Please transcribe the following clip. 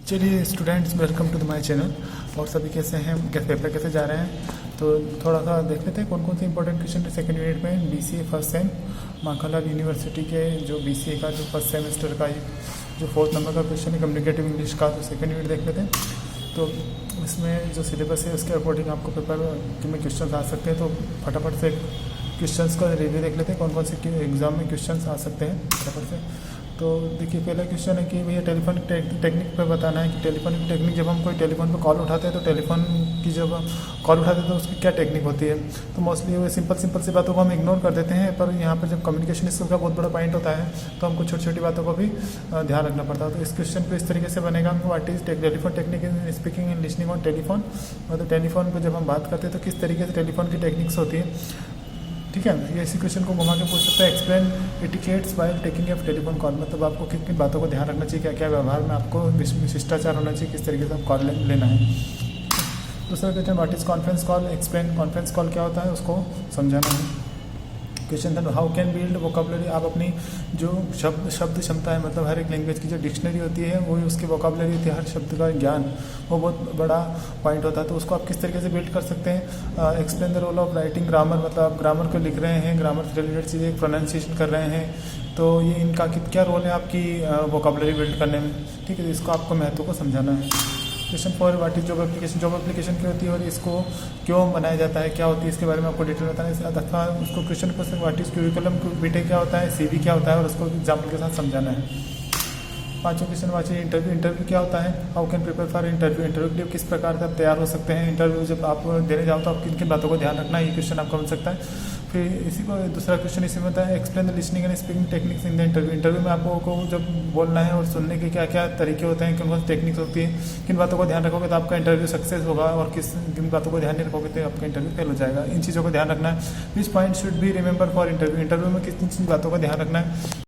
चलिए students, welcome to my channel. और सभी कैसे हैं, कैसे पेपर कैसे जा रहे हैं, तो थोड़ा सा देख लेते हैं कौन कौन से इंपॉर्टेंट क्वेश्चन सेकंड यूनिट में BCA first sem Makhanlal university के जो बीसीए का जो फर्स्ट सेमेस्टर का जो 4th नंबर का क्वेश्चन है कम्युनिकेटिव इंग्लिश का, तो सेकंड यूनिट देख लेते हैं। तो इसमें जो सिलेबस है उसके अकॉर्डिंग आपको पेपर में क्वेश्चन आ सकते हैं, तो फटाफट से क्वेश्चंस का रिव्यू देख लेते हैं कौन कौन से एग्जाम में क्वेश्चंस आ सकते हैं फटाफट से। तो देखिए, पहला क्वेश्चन है कि भैया टेलीफोन टेक्निक पे बताना है कि टेलीफोन की टेक्निक, जब हम कोई टेलीफोन पे कॉल उठाते हैं तो टेलीफोन की जब कॉल उठाते हैं तो उसकी क्या टेक्निक होती है। तो मोस्टली वो सिंपल सी बातों को हम इग्नोर कर देते हैं, पर यहाँ पर जब कम्युनिकेशन स्किल का बहुत बड़ा पॉइंट होता है तो हमको छोटी छोटी बातों को भी ध्यान रखना पड़ता है। तो इस क्वेश्चन पे इस तरीके से बनेगा, what is telephone technique in speaking and listening on telephone. मतलब टेलीफोन पर जब हम बात करते हैं तो किस तरीके से टेलीफोन की टेक्निक्स होती है, ठीक है। ये इसी क्वेश्चन को घुमा के पूछ सकता है, explain etiquettes while taking a telephone call. मतलब आपको किन किन बातों को ध्यान रखना चाहिए, क्या क्या व्यवहार में आपको शिष्टाचार होना चाहिए, किस तरीके से आप कॉल लेना है। दूसरा question, what is conference call, explain conference call क्या होता है उसको समझाना है। क्वेश्चन था, हाउ कैन बिल्ड वोकेबलरी। आप अपनी जो शब्द क्षमता है, मतलब हर एक लैंग्वेज की जो डिक्शनरी होती है वो उसकी वोकेबलरी होती है, हर शब्द का ज्ञान वो बहुत बड़ा पॉइंट होता है, तो उसको आप किस तरीके से बिल्ड कर सकते हैं। Explain the role of writing grammar, मतलब आप ग्रामर को लिख रहे हैं, ग्रामर से रिलेटेड चीज़ें प्रोनाउंसिएशन कर रहे हैं, तो ये इनका क्या रोल है आपकी वोकेबलरी बिल्ड करने में, ठीक है। इसको आपको महत्व को समझाना है। Question 4, what is job application. Job application क्या होती है और इसको क्यों बनाया जाता है, क्या होती है, इसके बारे में आपको डिटेल बताना है। अथवा उसको क्वेश्चन पर व्हाट इज क्यूरिकुलम, बीटेक क्या होता है, सीवी क्या होता है, और उसको एग्जाम्पल के साथ समझाना है। 5वां question, what is interview. Interview क्या होता है, how can prepare for interview. Interview के लिए किस प्रकार से आप तैयार हो सकते हैं। इंटरव्यू जब आप देने जाओ तो आप किन किन बातों को ध्यान रखना है, ये क्वेश्चन आपका बन सकता है। फिर इसी को दूसरा क्वेश्चन इसी में होता है, explain the listening and speaking techniques in the interview. Interview में आपको जब बोलना है और सुनने के क्या क्या तरीके होते हैं, कौन कौन सी टेक्निक्स होती है, किन बातों को ध्यान रखोगे तो आपका इंटरव्यू सक्सेस होगा, और किन बातों को ध्यान नहीं रखोगे तो आपका इंटरव्यू फेल हो जाएगा। इन चीज़ों को ध्यान रखना है। Which point should be remember for interview. Interview में किन किन बातों का ध्यान रखना है।